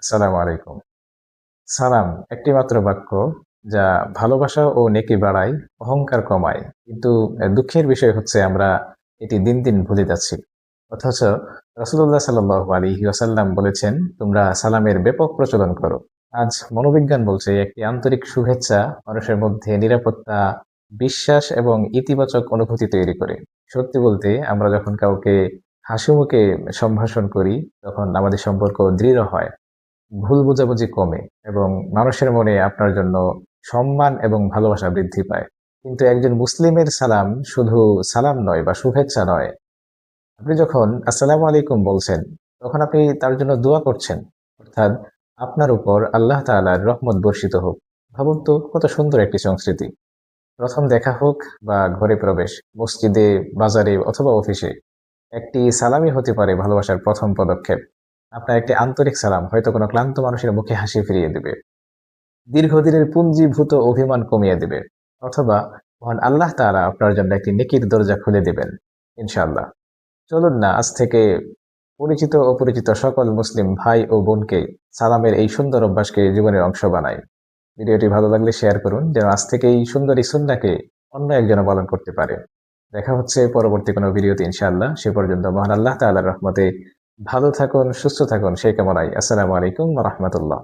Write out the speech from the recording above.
আসসালামু আলাইকুম। সালাম একটি মাত্র বাক্য যা ভালোবাসা ও নেকি বাড়ায়, অহংকার কমায়। কিন্তু দুঃখের বিষয় হচ্ছে আমরা এটি দিন, দিন ভুলে যাচ্ছি। অথচ রাসূলুল্লাহ সাল্লাল্লাহু আলাইহি ওয়াসাল্লাম বলেছেন, "তোমরা সালামের ব্যাপক প্রচলন করো।" আজ মনোবিজ্ঞান বলছে একটি আন্তরিক শুভেচ্ছা মানুষের মধ্যে নিরাপত্তা, বিশ্বাস এবং ইতিবাচক অনুভূতি তৈরি করে। সত্যি বলতে আমরা যখন কাউকে হাসিমুখে সম্ভাষণ করি, তখন আমাদের সম্পর্ক দৃঢ় হয়। ভুল বোঝাবুঝি কমে এবং মানুষের মনে আপনার জন্য সম্মান এবং ভালোবাসা বৃদ্ধি পায়। কিন্তু একজন মুসলিমের সালাম শুধু সালাম নয় বা শুভেচ্ছা নয়। আপনি যখন আসসালামু আলাইকুম বলছেন, তখন আপনি তার জন্য দোয়া করছেন। অর্থাৎ আপনার উপর আল্লাহ তাআলার রহমত বর্ষিত হোক। ভাবুন তো কত সুন্দর একটি সংস্কৃতি। ১ম দেখা হোক বা ঘরে প্রবেশ, মসজিদে, বাজারে অথবা অফিসে। একটি সালামই হতে পারে ভালোবাসার ১ম পদক্ষেপ। আপনার একটি আন্তরিক সালাম হয়তো কোনো ক্লান্ত মানুষের মুখে হাসি ফিরিয়ে দিবে। দীর্ঘদিনের পুঞ্জীভূত অভিমান কমিয়ে দিবে। অথবা মহান আল্লাহ তাআলা আপনার জন্য একটি নেকির দরজা খুলে দিবেন। ইনশাআল্লাহ। চলুন না আজ থেকে পরিচিত অপরিচিত সকল মুসলিম ভাই ও বোনকে সালামের এই সুন্দর অভ্যাসকে জীবনের অংশ বানাই। ভিডিওটি ভালো লাগলে শেয়ার করুন যেন আজ থেকে এই সুন্দর এই সুন্নাহকে অন্য একজনও পালন করতে পারে। দেখা হচ্ছে পরবর্তী কোনো ভিডিওতে ইনশাআল্লাহ। সে পর্যন্ত মহান আল্লাহ তাআলার রহমতে ভালো থাকুন, সুস্থ থাকুন সেই কামনায়। আসসালামু আলাইকুম ওয়া রাহমাতুল্লাহ।